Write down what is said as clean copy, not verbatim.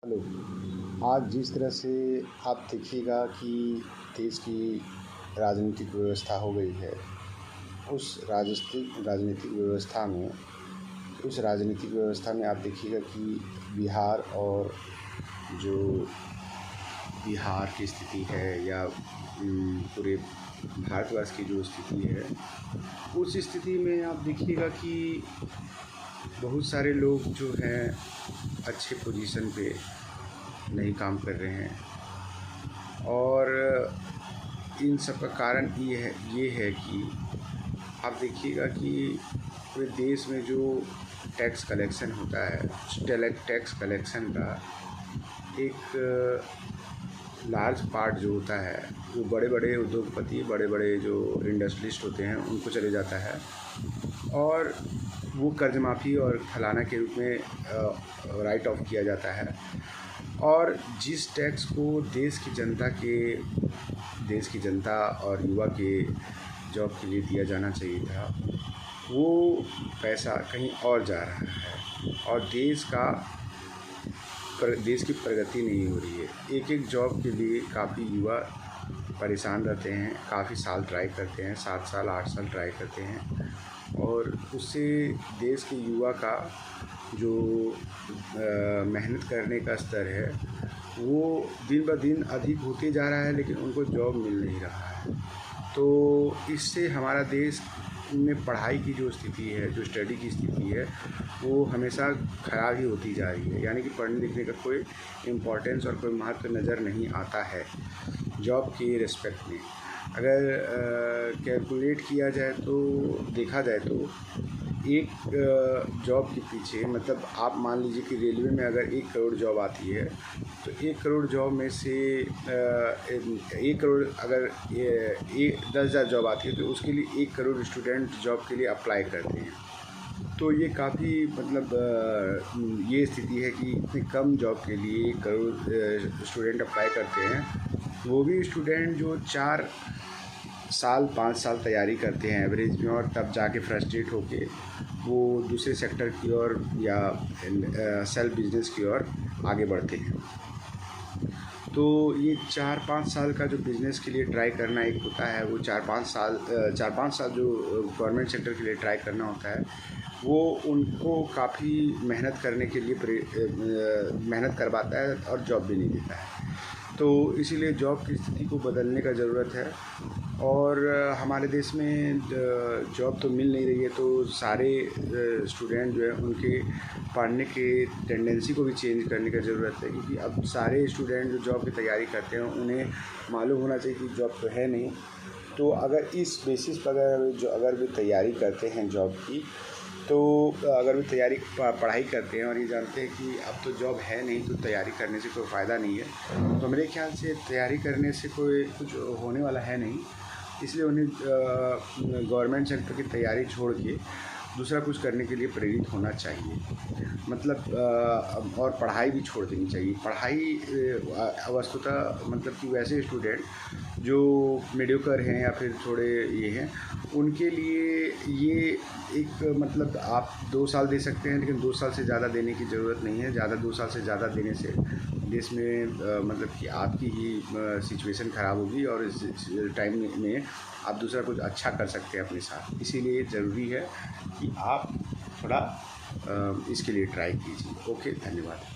Hello. आज जिस तरह से आप देखिएगा कि देश की राजनीतिक व्यवस्था हो गई है, उस राजनीतिक व्यवस्था में आप देखिएगा कि बिहार और जो बिहार की स्थिति है या पूरे भारतवर्ष की जो स्थिति है, उस स्थिति में आप देखिएगा कि बहुत सारे लोग जो हैं अच्छे पोजीशन पे नहीं काम कर रहे हैं। और इन सब का कारण ये है कि आप देखिएगा कि पूरे देश में जो टैक्स कलेक्शन होता है, टैक्स कलेक्शन का एक लार्ज पार्ट जो होता है वो बड़े बड़े उद्योगपति, बड़े बड़े जो इंडस्ट्रियलिस्ट होते हैं उनको चले जाता है, और वो कर्ज माफ़ी और फलाना के रूप में राइट ऑफ किया जाता है। और जिस टैक्स को देश की जनता और युवा के जॉब के लिए दिया जाना चाहिए था, वो पैसा कहीं और जा रहा है और देश की प्रगति नहीं हो रही है। एक एक जॉब के लिए काफ़ी युवा परेशान रहते हैं, काफ़ी साल ट्राई करते हैं, 7 साल 8 साल ट्राई करते हैं, और उससे देश के युवा का जो मेहनत करने का स्तर है वो दिन ब दिन अधिक होते जा रहा है, लेकिन उनको जॉब मिल नहीं रहा है। तो इससे हमारा देश में पढ़ाई की जो स्थिति है, जो स्टडी की स्थिति है, वो हमेशा ख़राब ही होती जा रही है। यानी कि पढ़ने लिखने का कोई इम्पोर्टेंस और कोई महत्व नज़र नहीं आता है जॉब के रिस्पेक्ट में। अगर कैलकुलेट किया जाए तो देखा जाए तो एक जॉब के पीछे, मतलब आप मान लीजिए कि रेलवे में अगर 1 करोड़ जॉब आती है तो 1 करोड़ जॉब में से 1 करोड़ अगर 10,000 जॉब आती है तो उसके लिए 1 करोड़ स्टूडेंट जॉब के लिए अप्लाई करते हैं। तो ये काफ़ी मतलब ये स्थिति है कि इतने कम जॉब के लिए 1 करोड़ स्टूडेंट अप्लाई करते हैं। वो भी स्टूडेंट जो 4 साल 5 साल तैयारी करते हैं एवरेज में, और तब जाके फ्रस्ट्रेट होके वो दूसरे सेक्टर की ओर या सेल्फ बिजनेस की ओर आगे बढ़ते हैं। तो ये 4-5 साल का जो बिज़नेस के लिए ट्राई करना एक होता है, वो 4-5 साल जो गवर्नमेंट सेक्टर के लिए ट्राई करना होता है, वो उनको काफ़ी मेहनत करने के लिए मेहनत करवाता है और जॉब भी नहीं देता है। तो इसीलिए जॉब की स्थिति को बदलने का ज़रूरत है। और हमारे देश में जॉब तो मिल नहीं रही है, तो सारे स्टूडेंट जो है उनके पढ़ने के टेंडेंसी को भी चेंज करने का ज़रूरत है, क्योंकि अब सारे स्टूडेंट जो जॉब की तैयारी करते हैं उन्हें मालूम होना चाहिए कि जॉब तो है नहीं। तो अगर इस बेसिस पर अगर वे तैयारी करते हैं जॉब की, तो अगर वे पढ़ाई करते हैं और ये जानते हैं कि अब तो जॉब है नहीं, तो तैयारी करने से कोई फ़ायदा नहीं है, तो मेरे ख्याल से तैयारी करने से कोई कुछ होने वाला है नहीं। इसलिए उन्हें गवर्नमेंट सेक्टर की तैयारी छोड़ के दूसरा कुछ करने के लिए प्रेरित होना चाहिए। मतलब और पढ़ाई भी छोड़ देनी चाहिए। पढ़ाई वस्तुतः मतलब कि वैसे स्टूडेंट जो मीडियोकर हैं या फिर थोड़े ये हैं, उनके लिए ये एक मतलब आप 2 साल दे सकते हैं, लेकिन 2 साल से ज़्यादा देने की ज़रूरत नहीं है। 2 साल से ज़्यादा देने से देश में मतलब कि आपकी ही सिचुएशन ख़राब होगी, और इस टाइम में आप दूसरा कुछ अच्छा कर सकते हैं अपने साथ। इसीलिए ज़रूरी है कि आप थोड़ा इसके लिए ट्राई कीजिए। ओके, धन्यवाद।